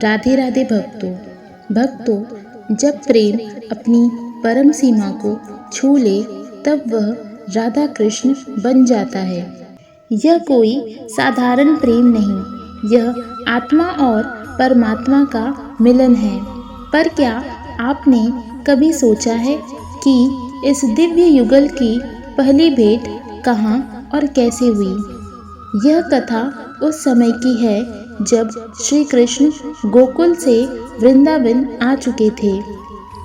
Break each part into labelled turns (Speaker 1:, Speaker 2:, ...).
Speaker 1: राधे राधे भक्तों, जब प्रेम अपनी परम सीमा को छू ले तब वह राधा कृष्ण बन जाता है। यह कोई साधारण प्रेम नहीं, यह आत्मा और परमात्मा का मिलन है। पर क्या आपने कभी सोचा है कि इस दिव्य युगल की पहली भेंट कहाँ और कैसे हुई? यह कथा उस समय की है जब श्री कृष्ण गोकुल से वृंदावन आ चुके थे।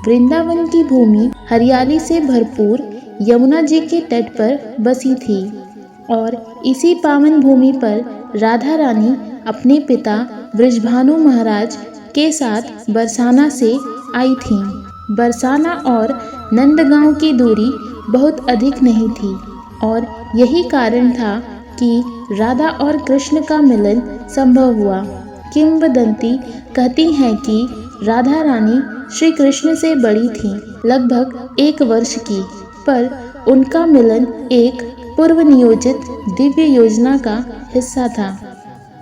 Speaker 1: वृंदावन की भूमि हरियाली से भरपूर यमुना जी के तट पर बसी थी और इसी पावन भूमि पर राधा रानी अपने पिता वृषभानु महाराज के साथ बरसाना से आई थीं। बरसाना और नंदगांव की दूरी बहुत अधिक नहीं थी और यही कारण था कि राधा और कृष्ण का मिलन संभव हुआ। किंवदंती कहती है कि राधा रानी श्री कृष्ण से बड़ी थीं, लगभग 1 वर्ष की, पर उनका मिलन एक पूर्व नियोजित दिव्य योजना का हिस्सा था।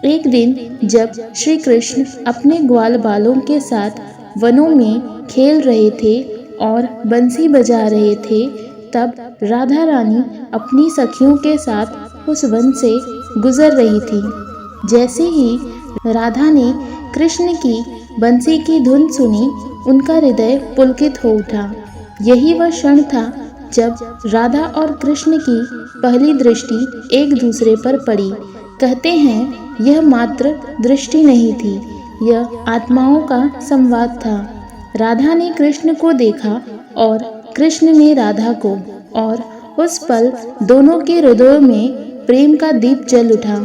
Speaker 1: एक दिन जब श्री कृष्ण अपने ग्वाल बालों के साथ वनों में खेल रहे थे और बंसी बजा रहे थे, तब राधा रानी अपनी सखियों के साथ उस वन से गुजर रही थी। जैसे ही राधा ने कृष्ण की बंसी की धुन सुनी, उनका हृदय पुलकित हो उठा। यही वह क्षण था जब राधा और कृष्ण की पहली दृष्टि एक दूसरे पर पड़ी। कहते हैं यह मात्र दृष्टि नहीं थी, यह आत्माओं का संवाद था। राधा ने कृष्ण को देखा और कृष्ण ने राधा को, और उस पल दोनों के हृदयों में प्रेम का दीप जल उठा।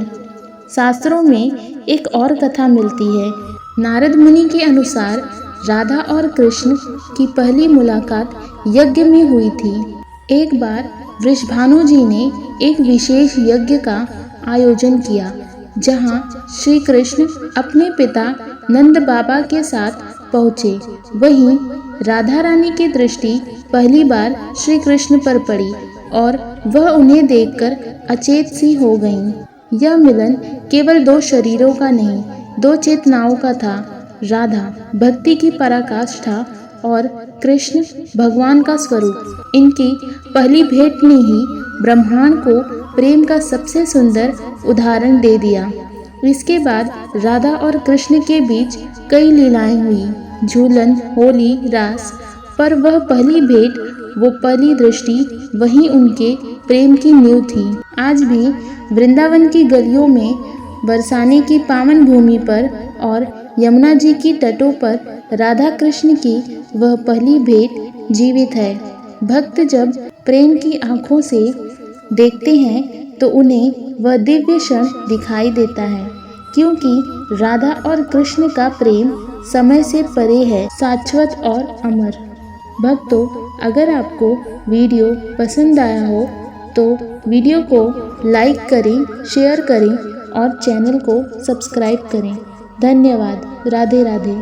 Speaker 1: शास्त्रों में एक और कथा मिलती है। नारद मुनि के अनुसार राधा और कृष्ण की पहली मुलाकात यज्ञ में हुई थी। एक बार वृषभानु जी ने एक विशेष यज्ञ का आयोजन किया, जहां श्री कृष्ण अपने पिता नंद बाबा के साथ पहुँचे। वहीं राधा रानी की दृष्टि पहली बार श्री कृष्ण पर पड़ी और वह उन्हें देखकर अचेत सी हो गईं। यह मिलन केवल 2 शरीरों का नहीं, 2 चेतनाओं का था। राधा भक्ति की पराकाष्ठा और कृष्ण भगवान का स्वरूप। इनकी पहली भेंट ने ही ब्रह्मांड को प्रेम का सबसे सुंदर उदाहरण दे दिया। इसके बाद राधा और कृष्ण के बीच कई लीलाएं हुई, झूलन, होली, रास, पर वह पहली भेंट, वो पहली दृष्टि, वही उनके प्रेम की नींव थी। आज भी वृंदावन की गलियों में, बरसाने की पावन भूमि पर और यमुना जी की तटों पर राधा कृष्ण की वह पहली भेंट जीवित है। भक्त जब प्रेम की आंखों से देखते हैं तो उन्हें वह दिव्य क्षण दिखाई देता है, क्योंकि राधा और कृष्ण का प्रेम समय से परे है, शाश्वत और अमर। भक्तों, अगर आपको वीडियो पसंद आया हो तो वीडियो को लाइक करें, शेयर करें और चैनल को सब्सक्राइब करें। धन्यवाद। राधे राधे।